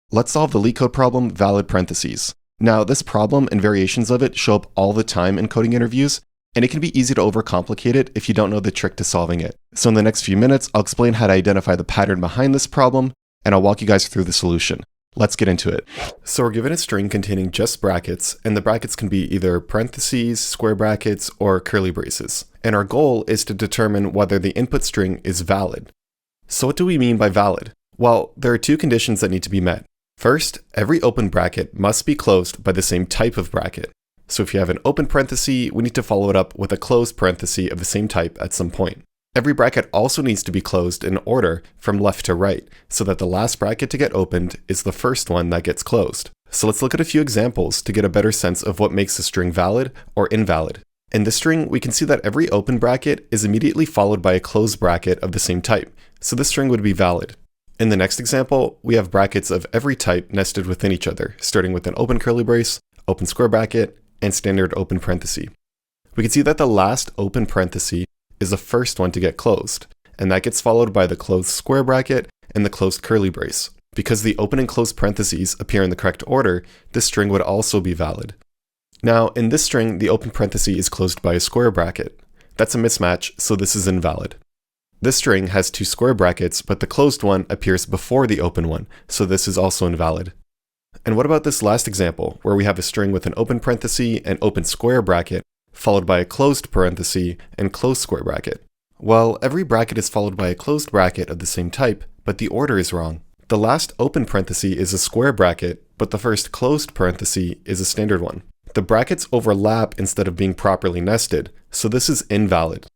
Let's solve the Leetcode problem, valid parentheses. Now, this problem and variations of it show up all the time in coding interviews, and it can be easy to overcomplicate it if you don't know the trick to solving it. So in the next few minutes, I'll explain how to identify the pattern behind this problem, and I'll walk you guys through the solution. Let's get into it. So we're given a string containing just brackets, and the brackets can be either parentheses, square brackets, or curly braces. And our goal is to determine whether the input string is valid. So what do we mean by valid? Well, there are two conditions that need to be met. First, every open bracket must be closed by the same type of bracket. So if you have an open parenthesis, we need to follow it up with a closed parenthesis of the same type at some point. Every bracket also needs to be closed in order from left to right, so that the last bracket to get opened is the first one that gets closed. So let's look at a few examples to get a better sense of what makes a string valid or invalid. In this string, we can see that every open bracket is immediately followed by a closed bracket of the same type, so this string would be valid. In the next example, we have brackets of every type nested within each other, starting with an open curly brace, open square bracket, and standard open parenthesis. We can see that the last open parenthesis is the first one to get closed, and that gets followed by the closed square bracket and the closed curly brace. Because the open and closed parentheses appear in the correct order, this string would also be valid. Now, in this string, the open parenthesis is closed by a square bracket. That's a mismatch, so this is invalid. This string has two square brackets, but the closed one appears before the open one, so this is also invalid. And what about this last example, where we have a string with an open parenthesis and open square bracket, followed by a closed parenthesis and closed square bracket? Well, every bracket is followed by a closed bracket of the same type, but the order is wrong. The last open parenthesis is a square bracket, but the first closed parenthesis is a standard one. The brackets overlap instead of being properly nested, so this is invalid.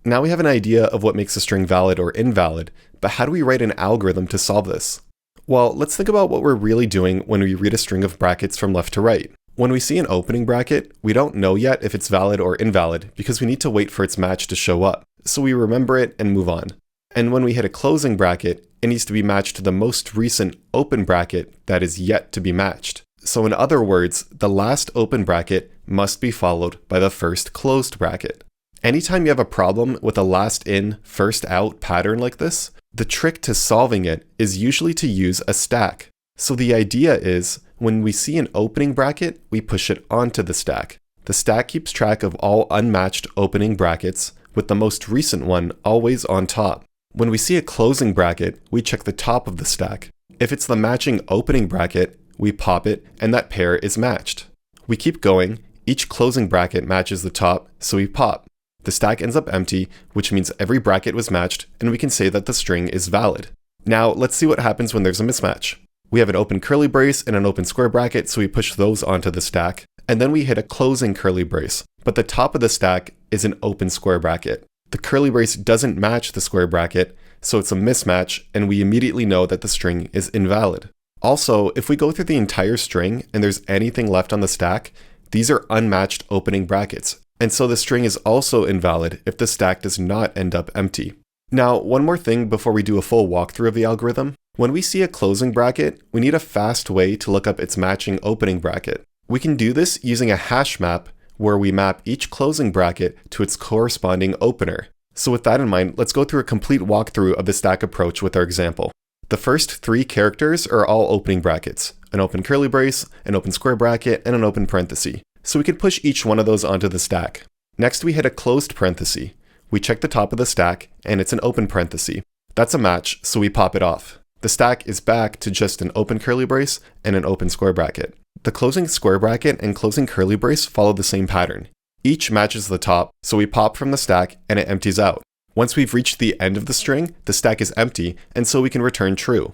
Now we have an idea of what makes a string valid or invalid, but how do we write an algorithm to solve this? Well, let's think about what we're really doing when we read a string of brackets from left to right. When we see an opening bracket, we don't know yet if it's valid or invalid because we need to wait for its match to show up, so we remember it and move on. And when we hit a closing bracket, it needs to be matched to the most recent open bracket that is yet to be matched. So in other words, the last open bracket must be followed by the first closed bracket. Anytime you have a problem with a last in, first out pattern like this, the trick to solving it is usually to use a stack. So the idea is, when we see an opening bracket, we push it onto the stack. The stack keeps track of all unmatched opening brackets, with the most recent one always on top. When we see a closing bracket, we check the top of the stack. If it's the matching opening bracket, we pop it, and that pair is matched. We keep going, each closing bracket matches the top, so we pop. The stack ends up empty, which means every bracket was matched, and we can say that the string is valid. Now, let's see what happens when there's a mismatch. We have an open curly brace and an open square bracket, so we push those onto the stack, and then we hit a closing curly brace, but the top of the stack is an open square bracket. The curly brace doesn't match the square bracket, so it's a mismatch, and we immediately know that the string is invalid. Also, if we go through the entire string and there's anything left on the stack, these are unmatched opening brackets. And so the string is also invalid if the stack does not end up empty. Now, one more thing before we do a full walkthrough of the algorithm. When we see a closing bracket, we need a fast way to look up its matching opening bracket. We can do this using a hash map where we map each closing bracket to its corresponding opener. So with that in mind, let's go through a complete walkthrough of the stack approach with our example. The first three characters are all opening brackets: an open curly brace, an open square bracket, and an open parenthesis. So we could push each one of those onto the stack. Next, we hit a closed parenthesis. We check the top of the stack, and it's an open parenthesis. That's a match, so we pop it off. The stack is back to just an open curly brace and an open square bracket. The closing square bracket and closing curly brace follow the same pattern. Each matches the top, so we pop from the stack and it empties out. Once we've reached the end of the string, the stack is empty, and so we can return true.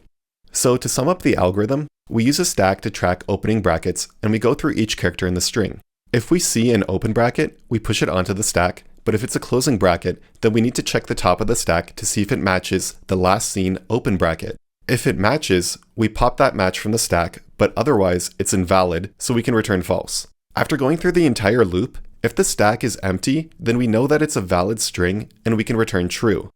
So to sum up the algorithm, we use a stack to track opening brackets, and we go through each character in the string. If we see an open bracket, we push it onto the stack, but if it's a closing bracket, then we need to check the top of the stack to see if it matches the last seen open bracket. If it matches, we pop that match from the stack, but otherwise it's invalid, so we can return false. After going through the entire loop, if the stack is empty, then we know that it's a valid string, and we can return true.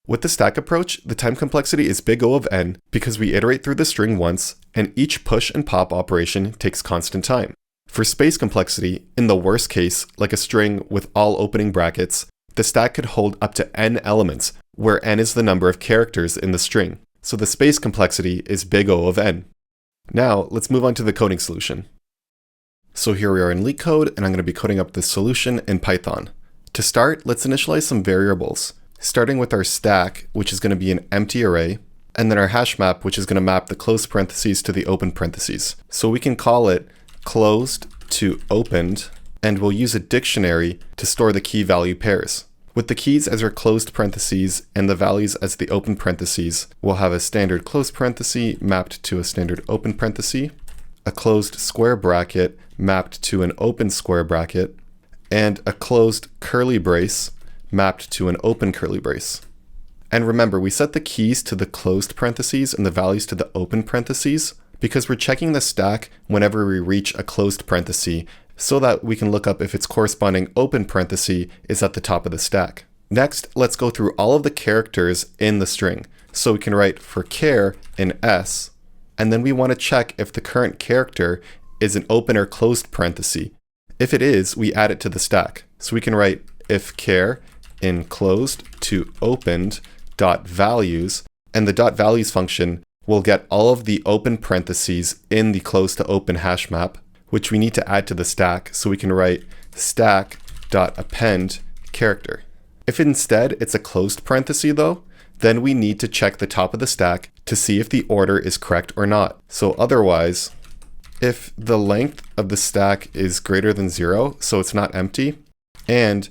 With the stack approach, the time complexity is big O of n because we iterate through the string once, and each push and pop operation takes constant time. For space complexity, in the worst case, like a string with all opening brackets, the stack could hold up to n elements, where n is the number of characters in the string. So the space complexity is big O of n. Now, let's move on to the coding solution. So here we are in Leetcode, and I'm going to be coding up this solution in Python. To start, let's initialize some variables, starting with our stack, which is going to be an empty array, and then our hash map, which is going to map the closed parentheses to the open parentheses. So we can call it closed to opened, and we'll use a dictionary to store the key value pairs. With the keys as our closed parentheses and the values as the open parentheses, we'll have a standard closed parenthesis mapped to a standard open parenthesis, a closed square bracket mapped to an open square bracket, and a closed curly brace mapped to an open curly brace. And remember, we set the keys to the closed parentheses and the values to the open parentheses because we're checking the stack whenever we reach a closed parenthesis so that we can look up if its corresponding open parenthesis is at the top of the stack. Next, let's go through all of the characters in the string. So we can write for char in S, and then we want to check if the current character is an open or closed parenthesis. If it is, we add it to the stack. So we can write if char in closed to opened dot values, and the dot values function will get all of the open parentheses in the closed to open hash map, which we need to add to the stack. So we can write stack dot append character. If instead it's a closed parenthesis though, then we need to check the top of the stack to see if the order is correct or not. So otherwise, if the length of the stack is greater than 0, so it's not empty, and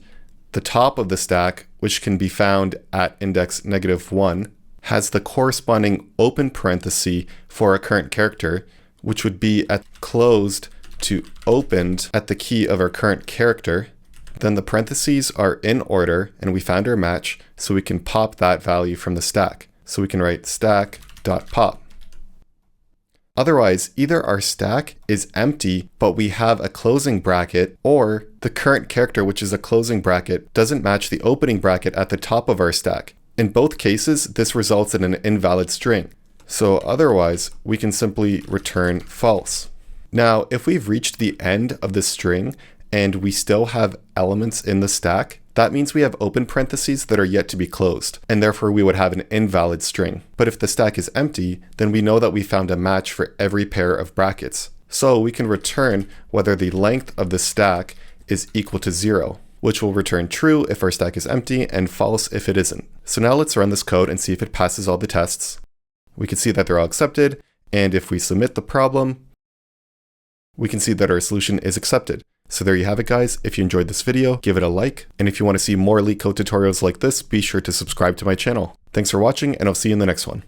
the top of the stack, which can be found at index -1, has the corresponding open parenthesis for a current character, which would be at closed to opened at the key of our current character, then the parentheses are in order and we found our match, so we can pop that value from the stack. So we can write stack.pop. Otherwise, either our stack is empty, but we have a closing bracket, or the current character, which is a closing bracket, doesn't match the opening bracket at the top of our stack. In both cases, this results in an invalid string. So otherwise, we can simply return false. Now, if we've reached the end of the string and we still have elements in the stack, that means we have open parentheses that are yet to be closed, and therefore we would have an invalid string. But if the stack is empty, then we know that we found a match for every pair of brackets. So we can return whether the length of the stack is equal to 0, which will return true if our stack is empty and false if it isn't. So now let's run this code and see if it passes all the tests. We can see that they're all accepted, and if we submit the problem, we can see that our solution is accepted. So there you have it, guys. If you enjoyed this video, give it a like. And if you want to see more Leetcode tutorials like this, be sure to subscribe to my channel. Thanks for watching, and I'll see you in the next one.